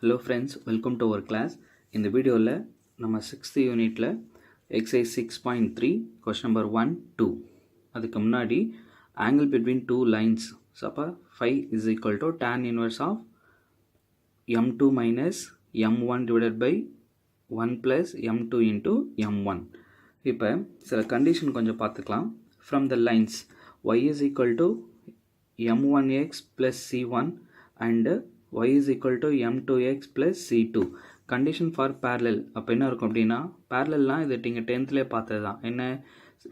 Hello friends, welcome to our class. In the video la நம்ம 6th யூனிட்ல exercise 6.3 question number 1 2 அதுக்கு முன்னாடி angle between two lines so அப்ப phi is equal to tan inverse of m2 minus m1 divided by 1 plus m2 into m1. இப்போ சில condition கொஞ்சம் பார்த்துக்கலாம். From the lines y is equal to m1x plus c1 and y is equal to m2x plus c2. Condition for parallel அப்போ என்ன இருக்கும் அப்படின்னா parallelலாம் இது நீங்கள் 10thலே பார்த்தது தான். என்ன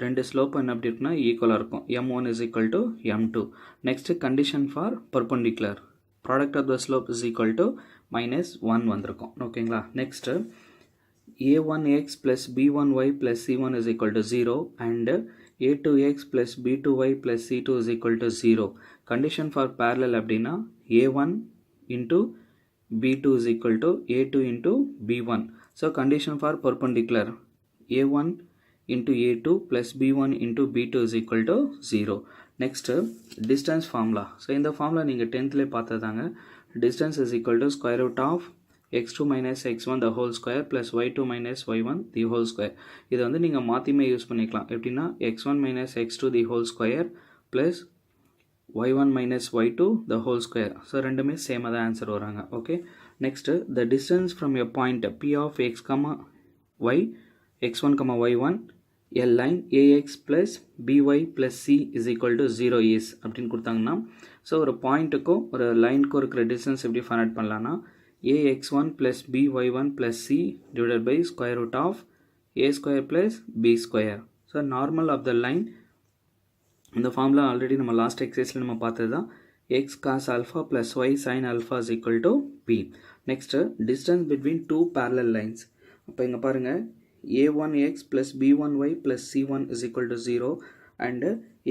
ரெண்டு ஸ்லோப் என்ன அப்படி இருக்குன்னா ஈக்குவலாக இருக்கும். m1 is equal to m2. Next condition for perpendicular product of the slope is equal to minus 1 வந்திருக்கும். ஓகேங்களா. Next a1x plus b1y plus c1 is equal to 0 and a2x plus b2y plus c2 is equal to 0. Condition for parallel அப்படின்னா a1 into b2 is equal to a2 into b1. So condition for perpendicular a1 into a2 plus b1 into b2 is equal to 0. Next distance formula. So இந்த formula நீங்கள் 10thலே பார்த்ததாங்க. Distance is equal to square root of x2 minus x1 the whole square plus y2 minus y1 the whole square. இது வந்து நீங்கள் மாற்றியுமே use பண்ணிக்கலாம். எப்படின்னா x1 minus x2 the whole square plus y1 minus y2 the whole square. So ரெண்டுமே சேமாக தான் answer வராங்க. Okay. Next the distance from a point p of x, y x1, y1 a line ax plus by plus c is equal to 0 is அப்படின்னு கொடுத்தாங்கன்னா so ஒரு பாயிண்ட்டுக்கும் ஒரு லைனுக்கும் இருக்கிற distance எப்படி ஃபைண்ட் அவுட் பண்ணலான்னா ax1 plus by1 plus c divided by square root of a square plus b square. So normal of the line இந்த formula already நம்ம last எக்ஸசைஸில் நம்ம பார்த்தது தான் x cos alpha plus y sin alpha is equal to p. Next distance between two parallel lines. அப்போ இங்கே பாருங்கள் a1x plus b1y plus c1 is equal to 0 and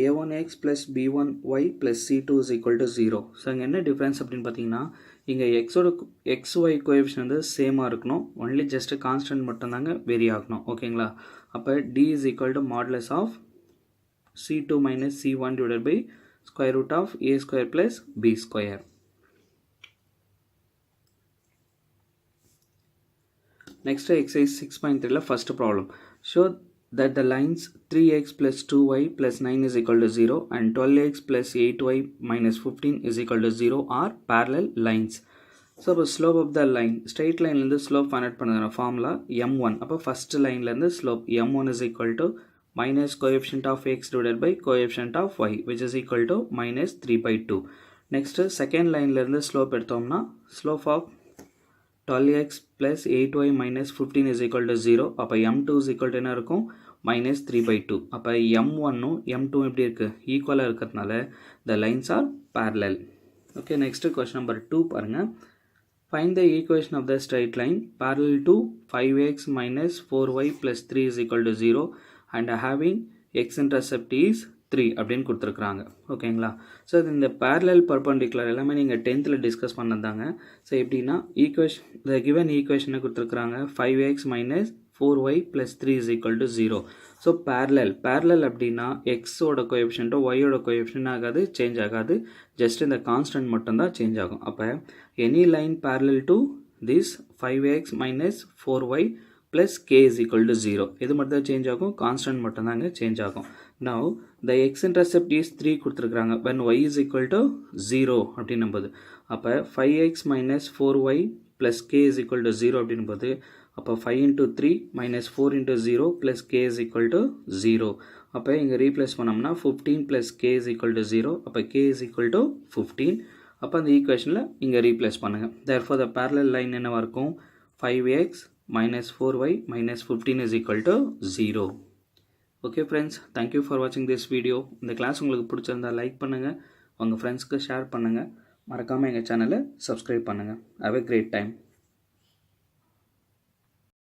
a1x plus b1y plus c2 is equal to 0. So இங்கே என்ன difference அப்படின்னு பார்த்தீங்கன்னா இங்கே எக்ஸோட xy coefficient வந்து சேமாக இருக்கணும், ஒன்லி ஜஸ்ட் கான்ஸ்டன்ட் மட்டும்தாங்க வேரி ஆகணும். ஓகேங்களா. அப்போ d is equal to modulus of c2 minus c1 divided by square root of a square plus b square. Next exercise 6.3 first problem. Show that the lines 3x plus 2y plus 9 is equal to 0 and 12x plus 8y minus 15 is equal to 0 are parallel lines. So the slope of the line, straight line in the slope find out பண்ணதுன formula m1. அப்போ first line இந்த slope m1 is equal to minus coefficient of x divided by coefficient of y which is equal to minus 3 by 2. Next second line இந்த slope எடுத்தோம்னா slope of 12x plus 8y minus 15 is equal to 0. அப்போ m2 is equal to என்ன இருக்கும் minus 3 by 2. அப்போ m1 m2 எப்படி இருக்கு ஈக்குவலாக இருக்கிறதுனால the lines are parallel. Okay, next question number 2 பாருங்க. Find the equation of the straight line parallel to 5x minus 4y plus 3 is equal to 0 and having x intercept is 3 அப்படின்னு கொடுத்துருக்குறாங்க. ஓகேங்களா. So இது இந்த parallel perpendicular எல்லாமே நீங்கள் 10thல discuss பண்ணதாங்க. So எப்படின்னா equation இந்த கிவன் ஈக்குவேஷனை கொடுத்துருக்குறாங்க 5x minus 4y plus 3 is equal to 0. So parallel அப்படின்னா எக்ஸோட கோஎஃபிஷியன்ட்டோ ஒய்யோட கோஎஃபிஷியன்ட் ஆகாது, சேஞ்ச் ஆகாது, ஜஸ்ட் இந்த கான்ஸ்டன்ட் மட்டும்தான் சேஞ்ச் ஆகும். அப்போ any line parallel to this 5x minus 4y plus k is equal to 0 இது மட்டும் தான் சேஞ்ச் ஆகும், கான்ஸ்டன்ட் மட்டும் தாங்க சேஞ்ச் ஆகும். Now the x intercept is 3 கொடுத்துருக்குறாங்க when y is equal to 0 அப்படின்னும் போது அப்போ 5x minus 4y plus k is equal to 0 அப்படின்னும் போது அப்போ 5 into 3 minus 4 into 0 plus k is equal to 0. அப்போ இங்கே ரீப்ளேஸ் பண்ணோம்னா 15 plus k is equal to 0. அப்போ k is equal to 15. அப்போ அந்த ஈக்குவேஷனில் இங்கே ரீப்ளேஸ் பண்ணுங்கள். therefore the parallel line என்னவா இருக்கும் 5x minus 4y minus 15 is equal to 0. Okay friends, thank you for watching this video. இந்த கிளாஸ் உங்களுக்கு பிடிச்சிருந்தா லைக் பண்ணுங்கள், உங்கள் ஃப்ரெண்ட்ஸ்க்கு ஷேர் பண்ணுங்கள், மறக்காமல் எங்கள் சேனலை சப்ஸ்கிரைப் பண்ணுங்கள். Have a great time.